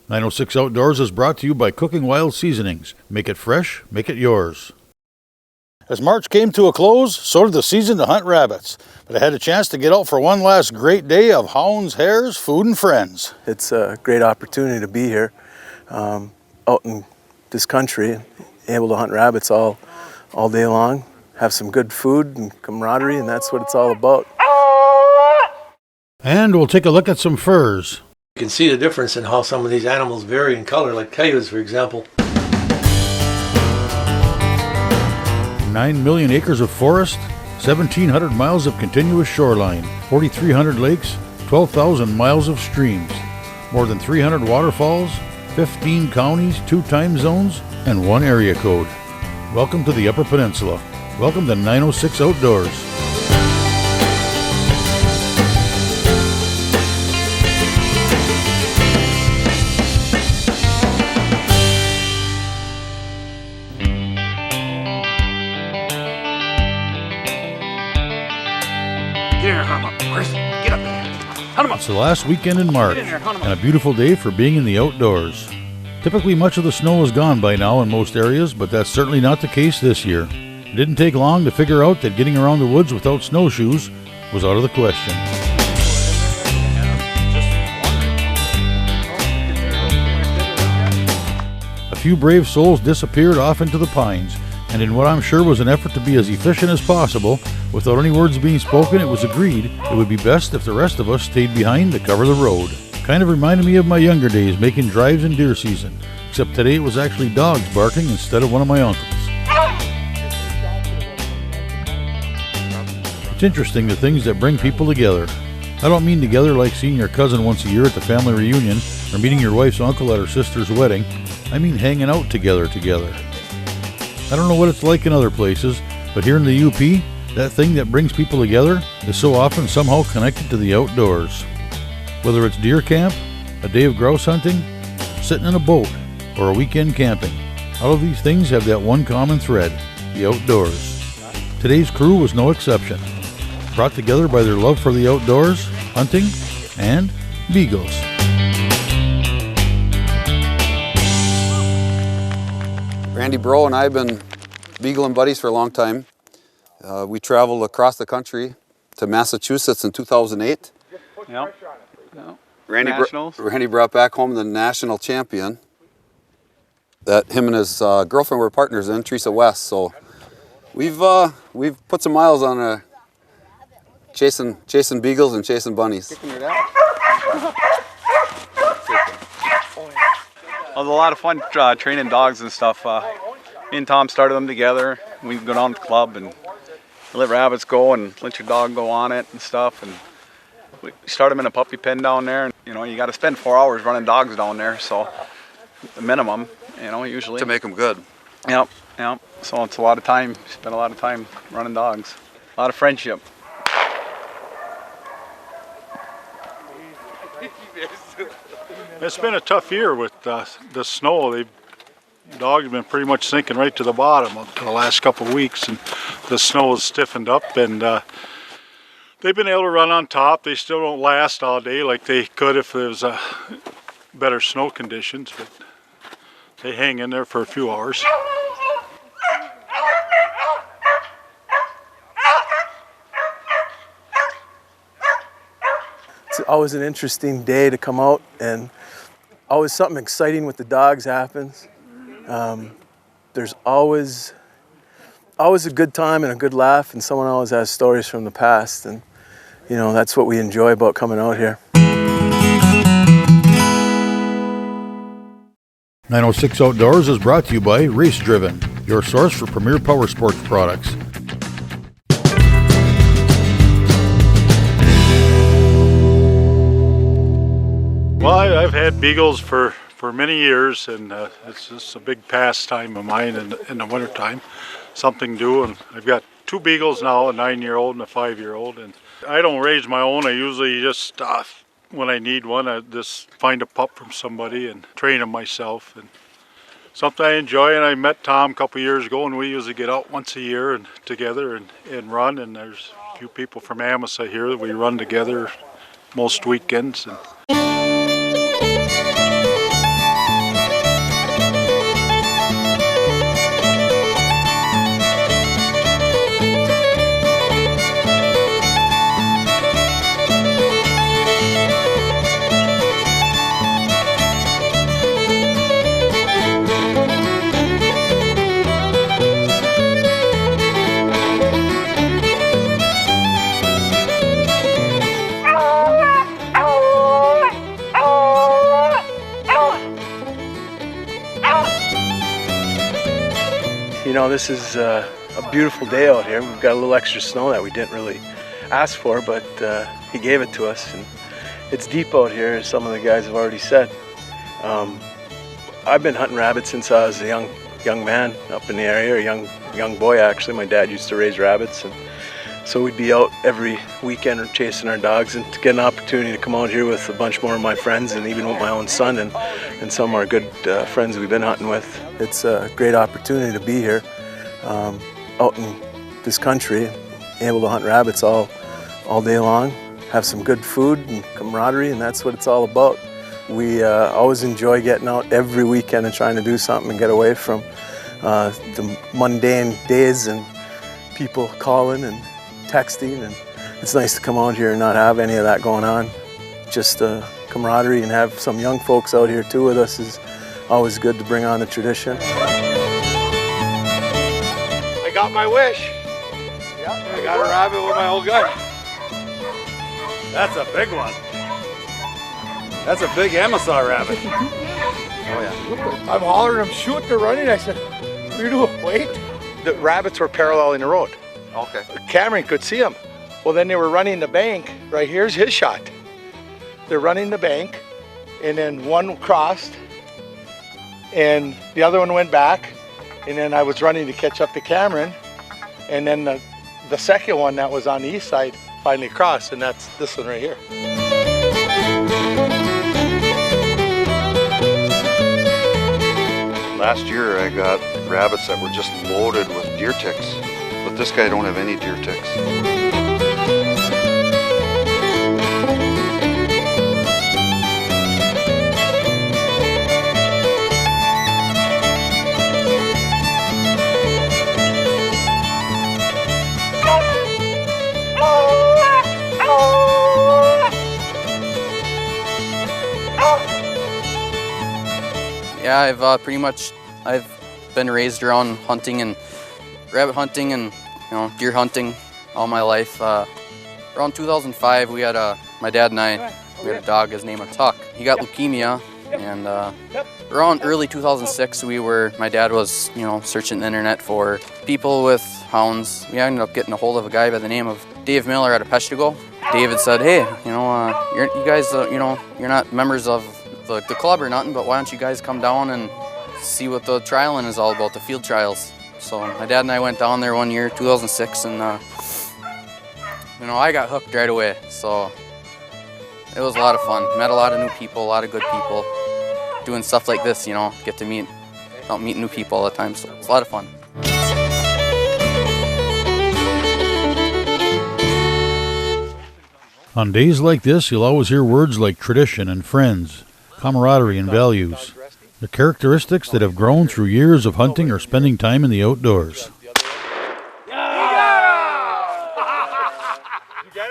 906 Outdoors is brought to you by Cooking Wild Seasonings. Make it fresh, make it yours. As March came to a close, so did the season to hunt rabbits. But I had a chance to get out for one last great day of hounds, hares, food, and friends. It's a great opportunity to be here out in this country and able to hunt rabbits all day long, have some good food and camaraderie, and that's what it's all about. And we'll take a look at some furs. You can see the difference in how some of these animals vary in color, like coyotes, for example. 9 million acres of forest, 1,700 miles of continuous shoreline, 4,300 lakes, 12,000 miles of streams, more than 300 waterfalls, 15 counties, 2 time zones, and 1 area code. Welcome to the Upper Peninsula. Welcome to 906 Outdoors. It's the last weekend in March, and a beautiful day for being in the outdoors. Typically, much of the snow is gone by now in most areas, but that's certainly not the case this year. It didn't take long to figure out that getting around the woods without snowshoes was out of the question. A few brave souls disappeared off into the pines, and in what I'm sure was an effort to be as efficient as possible, without any words being spoken, it was agreed it would be best if the rest of us stayed behind to cover the road. Kind of reminded me of my younger days making drives in deer season, except today it was actually dogs barking instead of one of my uncles. It's interesting the things that bring people together. I don't mean together like seeing your cousin once a year at the family reunion or meeting your wife's uncle at her sister's wedding. I mean hanging out together. I don't know what it's like in other places, but here in the UP, that thing that brings people together is so often somehow connected to the outdoors. Whether it's deer camp, a day of grouse hunting, sitting in a boat, or a weekend camping, all of these things have that one common thread, the outdoors. Today's crew was no exception, brought together by their love for the outdoors, hunting, and beagles. Randy Bro and I have been beagling buddies for a long time. We traveled across the country to Massachusetts in 2008. Yep. Randy brought back home the national champion that him and his girlfriend were partners in, Teresa West. So we've put some miles on chasing beagles and chasing bunnies. It was a lot of fun training dogs and stuff. Me and Tom started them together. We'd go down to the club and let rabbits go and let your dog go on it and stuff. And we start them in a puppy pen down there. And, you got to spend 4 hours running dogs down there, so the minimum, usually. To make them good. Yep. So it's a lot of time. Spend a lot of time running dogs. A lot of friendship. It's been a tough year with the snow. Dogs have been pretty much sinking right to the bottom up to the last couple of weeks, and the snow has stiffened up, and they've been able to run on top. They still don't last all day like they could if there was better snow conditions, but they hang in there for a few hours. It's always an interesting day to come out, and always something exciting with the dogs happens. There's always a good time and a good laugh, and someone always has stories from the past, and that's what we enjoy about coming out here. 906 Outdoors is brought to you by Race Driven, your source for premier power sports products. Well, I've had beagles for many years, and it's just a big pastime of mine in the wintertime. Something to do, and I've got 2 beagles now, a 9-year-old and a 5-year-old. And I don't raise my own. I usually just, when I need one, I just find a pup from somebody and train them myself. And something I enjoy, and I met Tom a couple years ago, and we usually get out once a year and together and run. And there's a few people from Amasa here that we run together most weekends. And know, this is a beautiful day out here. We've got a little extra snow that we didn't really ask for, but he gave it to us. And it's deep out here, as some of the guys have already said. I've been hunting rabbits since I was a young man up in the area, or young boy actually. My dad used to raise rabbits, and so we'd be out every weekend chasing our dogs, and to get an opportunity to come out here with a bunch more of my friends, and even with my own son and some of our good friends we've been hunting with. It's a great opportunity to be here out in this country, able to hunt rabbits all day long, have some good food and camaraderie, and that's what it's all about. We always enjoy getting out every weekend and trying to do something and get away from the mundane days and people calling and texting, and it's nice to come out here and not have any of that going on. Just camaraderie, and have some young folks out here too with us is always good to bring on the tradition. I got my wish. I got a rabbit with my old gun. That's a big one. That's a big Amosar rabbit. Oh yeah. I'm hollering, I'm shooting, they're running. I said, what are you doing? Wait. The rabbits were paralleling the road. Okay. Cameron could see them. Well, then they were running the bank. Right here's his shot. They're running the bank, and then one crossed, and the other one went back, and then I was running to catch up to Cameron, and then the second one that was on the east side finally crossed, and that's this one right here. Last year I got rabbits that were just loaded with deer ticks, but this guy don't have any deer ticks. Yeah, I've been raised around hunting and rabbit hunting and deer hunting all my life. Around 2005, we had my dad and I, we had a dog. His name was Tuck. He got leukemia, and around early 2006, my dad was searching the internet for people with hounds. We ended up getting a hold of a guy by the name of Dave Miller out of Peshtigo. David said, "Hey, you guys, you're not members of the club or nothing, but why don't you guys come down and see what the trialing is all about, the field trials." So my dad and I went down there one year, 2006, and I got hooked right away. So it was a lot of fun. Met a lot of new people, a lot of good people. Doing stuff like this, get to meet new people all the time. So it's a lot of fun. On days like this, you'll always hear words like tradition and friends, camaraderie and values. The characteristics that have grown through years of hunting or spending time in the outdoors.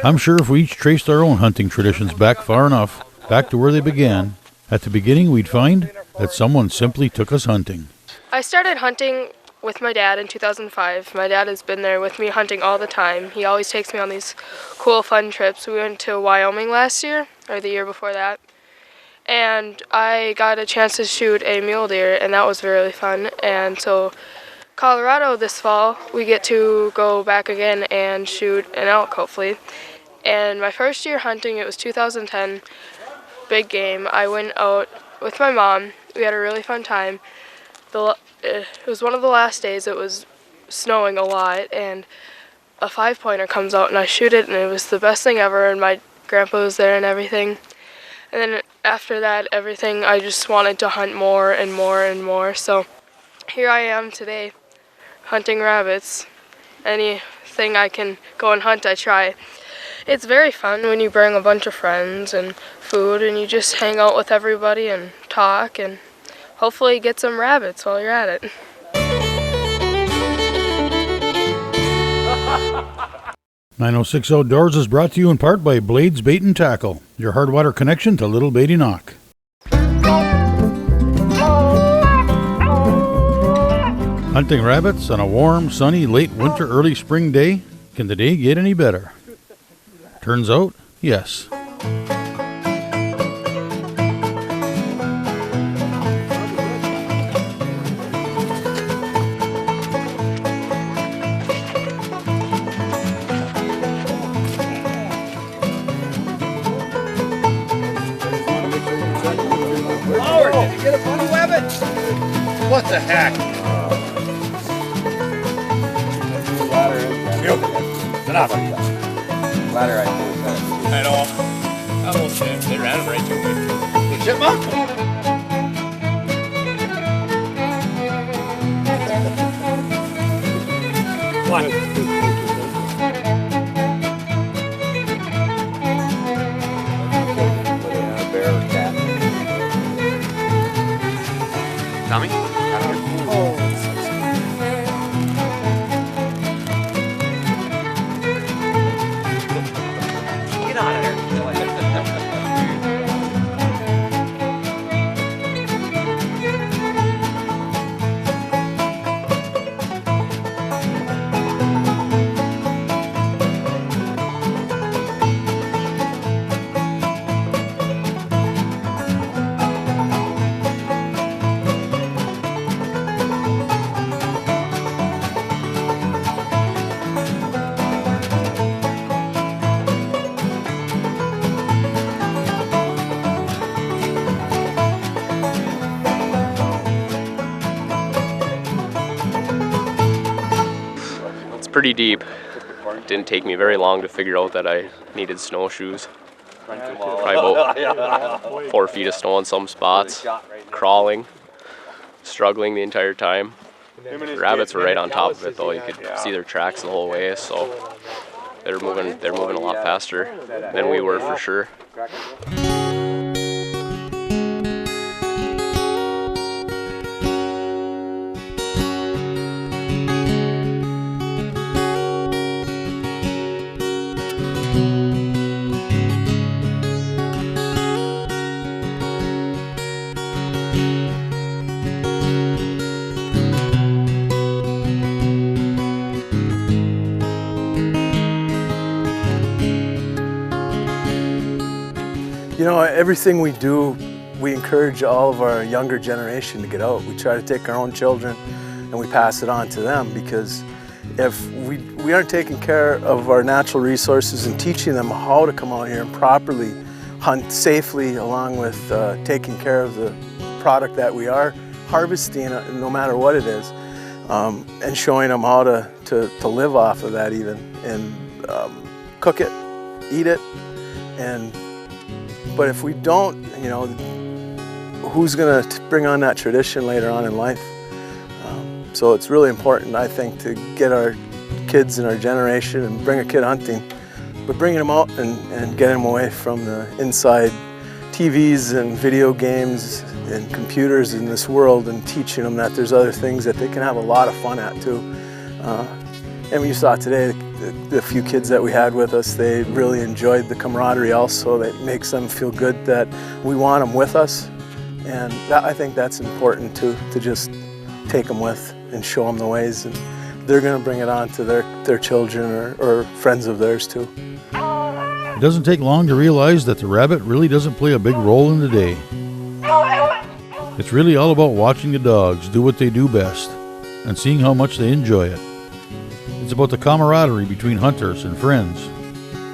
I'm sure if we each traced our own hunting traditions back far enough, back to where they began, at the beginning we'd find that someone simply took us hunting. I started hunting with my dad in 2005. My dad has been there with me hunting all the time. He always takes me on these cool, fun trips. We went to Wyoming last year, or the year before that. And I got a chance to shoot a mule deer, and that was really fun. And so Colorado this fall, we get to go back again and shoot an elk, hopefully. And my first year hunting, it was 2010, big game. I went out with my mom. We had a really fun time. It was one of the last days. It was snowing a lot, and a 5-pointer comes out, and I shoot it, and it was the best thing ever, and my grandpa was there and everything. And then after that, I just wanted to hunt more and more and more. So here I am today, hunting rabbits. Anything I can go and hunt, I try. It's very fun when you bring a bunch of friends and food, and you just hang out with everybody and talk, and hopefully get some rabbits while you're at it. 906 Outdoors is brought to you in part by Blades Bait and Tackle, your hardwater connection to Little Beatty Knock. Hunting rabbits on a warm, sunny, late winter, early spring day? Can the day get any better? Turns out, yes. what the heck? Ladder, I know. Almost they ran him right to me. The chipmunk? What? bear or cat. Tommy? Get out of there. Pretty deep. It didn't take me very long to figure out that I needed snowshoes. Probably about 4 feet of snow in some spots, crawling, struggling the entire time. The rabbits were right on top of it though. You could see their tracks the whole way, so they're moving a lot faster than we were for sure. You know, everything we do, we encourage all of our younger generation to get out. We try to take our own children and we pass it on to them, because if we aren't taking care of our natural resources and teaching them how to come out here and properly hunt safely, along with taking care of the product that we are harvesting, no matter what it is, and showing them how to live off of that even, and cook it, eat it, but if we don't, you know, who's going to bring on that tradition later on in life? So it's really important, I think, to get our kids in our generation and bring a kid hunting, but bringing them out and getting them away from the inside TVs and video games and computers in this world, and teaching them that there's other things that they can have a lot of fun at too. And you saw today, the few kids that we had with us, they really enjoyed the camaraderie also. That makes them feel good that we want them with us. And I think that's important too, to just take them with and show them the ways. And they're going to bring it on to their children or friends of theirs too. It doesn't take long to realize that the rabbit really doesn't play a big role in the day. It's really all about watching the dogs do what they do best and seeing how much they enjoy it. It's about the camaraderie between hunters and friends,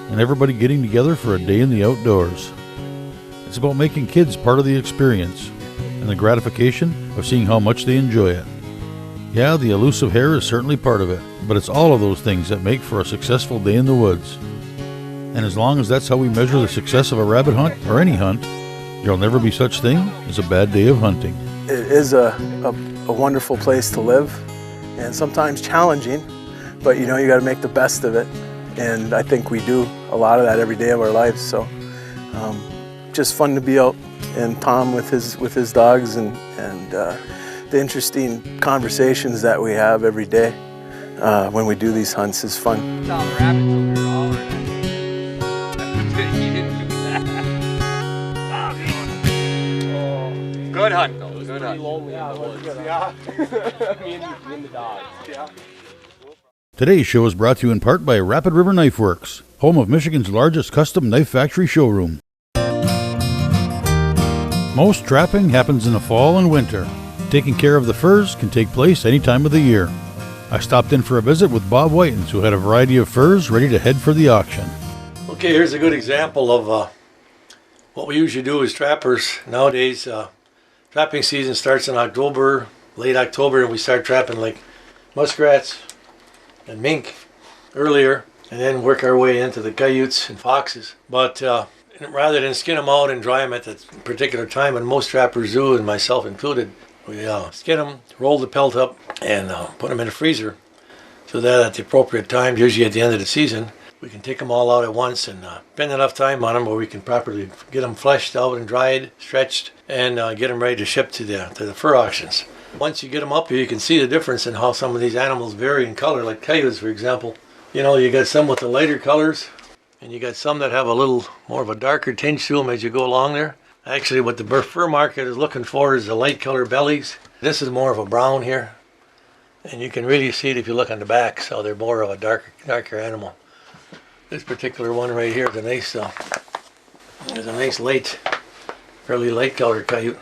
and everybody getting together for a day in the outdoors. It's about making kids part of the experience, and the gratification of seeing how much they enjoy it. Yeah, the elusive hare is certainly part of it, but it's all of those things that make for a successful day in the woods. And as long as that's how we measure the success of a rabbit hunt, or any hunt, there'll never be such thing as a bad day of hunting. It is a wonderful place to live, and sometimes challenging, but you know, you got to make the best of it, and I think we do a lot of that every day of our lives. So just fun to be out, and Tom with his dogs, and the interesting conversations that we have every day when we do these hunts is fun. Good hunt though. Good hunt. Lonely in the woods. Yeah. me and the dogs. Yeah. Today's show is brought to you in part by Rapid River Knife Works, home of Michigan's largest custom knife factory showroom. Most trapping happens in the fall and winter. Taking care of the furs can take place any time of the year. I stopped in for a visit with Bob Whitens, who had a variety of furs ready to head for the auction. Okay, here's a good example of what we usually do as trappers nowadays. Trapping season starts in October, late October, and we start trapping like muskrats and mink earlier, and then work our way into the coyotes and foxes. But rather than skin them out and dry them at the particular time, and most trappers do, and myself included, we skin them, roll the pelt up, and put them in the freezer, so that at the appropriate time, usually at the end of the season, we can take them all out at once and spend enough time on them where we can properly get them fleshed out and dried, stretched, and get them ready to ship to the fur auctions. Once you get them up here, you can see the difference in how some of these animals vary in color, like coyotes, for example. You know, you got some with the lighter colors, and you got some that have a little more of a darker tinge to them as you go along there. Actually, what the fur market is looking for is the light color bellies. This is more of a brown here, and you can really see it if you look on the back, so they're more of a darker animal. This particular one right here is a nice light, fairly light colored coyote.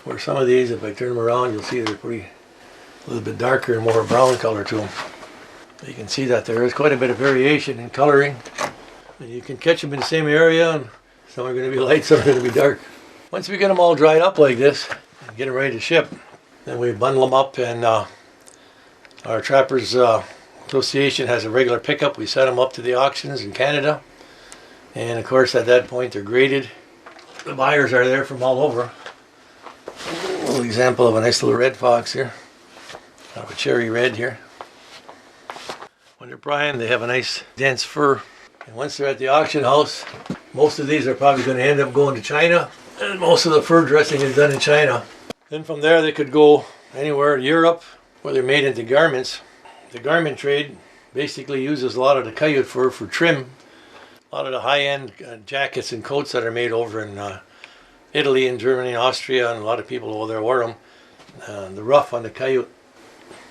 Where some of these, if I turn them around, you'll see they're a little bit darker and more brown color to them. You can see that there is quite a bit of variation in coloring. And you can catch them in the same area, and some are going to be light, some are going to be dark. Once we get them all dried up like this and get them ready to ship, then we bundle them up, and our Trappers Association has a regular pickup. We set them up to the auctions in Canada, and of course at that point they're graded. The buyers are there from all over. A little example of a nice little red fox here, kind of a cherry red here. When they're primed, they have a nice dense fur, and once they're at the auction house, most of these are probably going to end up going to China, and most of the fur dressing is done in China. Then from there they could go anywhere in Europe where they're made into garments. The garment trade basically uses a lot of the coyote fur for trim. A lot of the high-end jackets and coats that are made over in Italy and Germany and Austria, and a lot of people over there wear them. The ruff on the coyote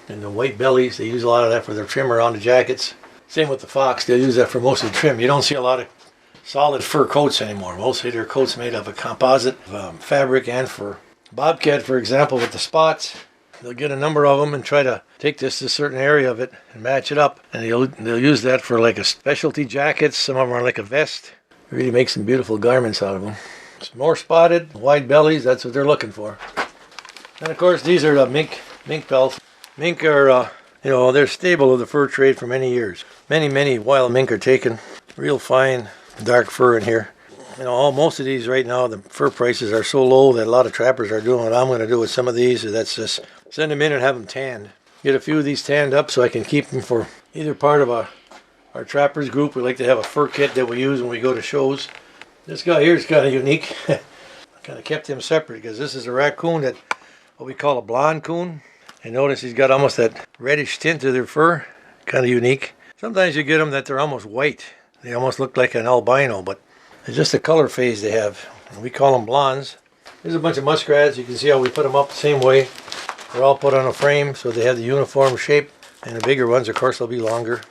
and the white bellies, they use a lot of that for their trim around the jackets. Same with the fox, they'll use that for most of the trim. You don't see a lot of solid fur coats anymore. Mostly they're coats made of a composite fabric and fur. Bobcat, for example, with the spots, they'll get a number of them and try to take this to a certain area of it and match it up. And they'll use that for like a specialty jackets. Some of them are like a vest. It really makes some beautiful garments out of them. It's more spotted, wide bellies, that's what they're looking for. And of course, these are the mink pelts. Mink are, they're stable of the fur trade for many years. Many wild mink are taken. Real fine, dark fur in here. Most of these right now, the fur prices are so low that a lot of trappers are doing what I'm going to do with some of these. That's just send them in and have them tanned. Get a few of these tanned up so I can keep them for either part of our trappers group. We like to have a fur kit that we use when we go to shows. This guy here is kind of unique. I kind of kept him separate because this is a raccoon that what we call a blonde coon. And notice he's got almost that reddish tint to their fur. Kind of unique. Sometimes you get them that they're almost white. They almost look like an albino, but it's just a color phase they have. And we call them blondes. There's a bunch of muskrats. You can see how we put them up the same way. They're all put on a frame so they have the uniform shape. And the bigger ones, of course, will be longer.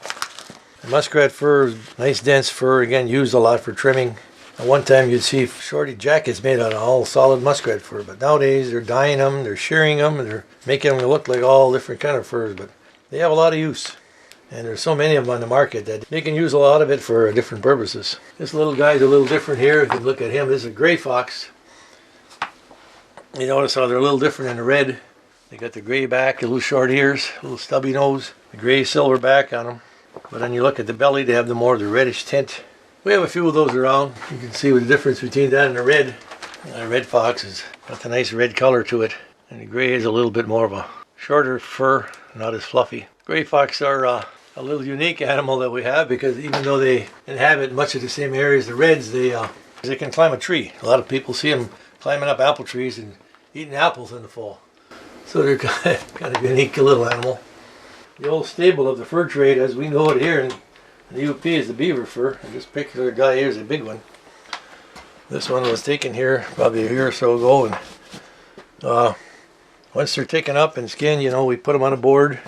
The muskrat fur is nice dense fur, again used a lot for trimming. At one time you'd see shorty jackets made out of all solid muskrat fur, but nowadays they're dyeing them, they're shearing them, and they're making them look like all different kind of furs, but they have a lot of use. And there's so many of them on the market that they can use a lot of it for different purposes. This little guy's a little different here. You can look at him. This is a gray fox. You notice how they're a little different in the red. They got the gray back, the little short ears, a little stubby nose, the gray silver back on them. But then you look at the belly, they have the more of the reddish tint. We have a few of those around. You can see the difference between that and the red. The red fox has got the nice red color to it. And the gray is a little bit more of a shorter fur, not as fluffy. Gray fox are a little unique animal that we have because even though they inhabit much of the same area as the reds, they can climb a tree. A lot of people see them climbing up apple trees and eating apples in the fall. So they're kind of unique little animal. The old stable of the fur trade as we know it here in the UP is the beaver fur. And this particular guy here is a big one. This one was taken here probably a year or so ago, and once they're taken up and skinned, we put them on a board,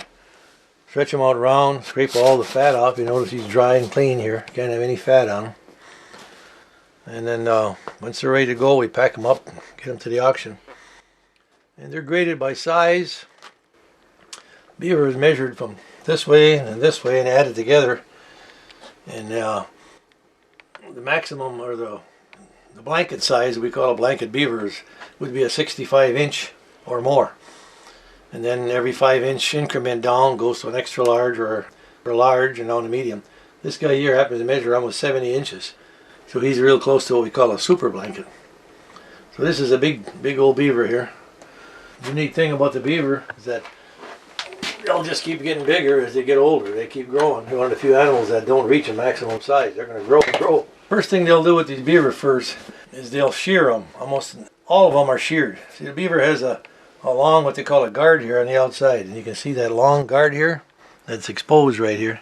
stretch them out around, scrape all the fat off. You notice he's dry and clean here. Can't have any fat on him. And then once they're ready to go, we pack them up and get them to the auction. And they're graded by size. Beaver is measured from this way and added together. And the maximum, or the blanket size we call a blanket beavers, would be a 65-inch or more. And then every 5-inch increment down goes to an extra large or large and down to medium. This guy here happens to measure almost 70 inches. So he's real close to what we call a super blanket. So this is a big old beaver here. The unique thing about the beaver is that they'll just keep getting bigger as they get older. They keep growing. They're one of the few animals that don't reach a maximum size. They're going to grow and grow. First thing they'll do with these beaver furs is they'll shear them. Almost all of them are sheared. See, the beaver has a long, what they call a guard here on the outside. And you can see that long guard here that's exposed right here.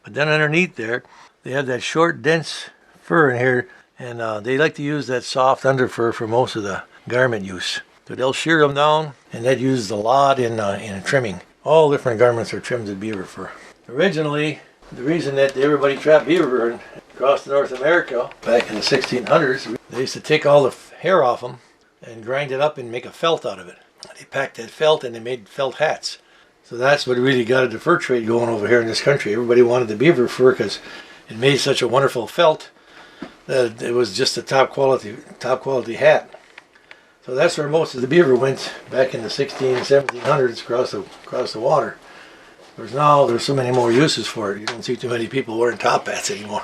But then underneath there, they have that short, dense fur in here. And they like to use that soft underfur for most of the garment use. So they'll shear them down, and that uses a lot in trimming. All different garments are trimmed with beaver fur. Originally, the reason that everybody trapped beaver across North America back in the 1600s, they used to take all the hair off them and grind it up and make a felt out of it. They packed that felt and they made felt hats. So that's what really got the fur trade going over here in this country. Everybody wanted the beaver fur because it made such a wonderful felt that it was just a top quality hat. So that's where most of the beaver went back in the 1700s across the water. There's so many more uses for it. You don't see too many people wearing top hats anymore.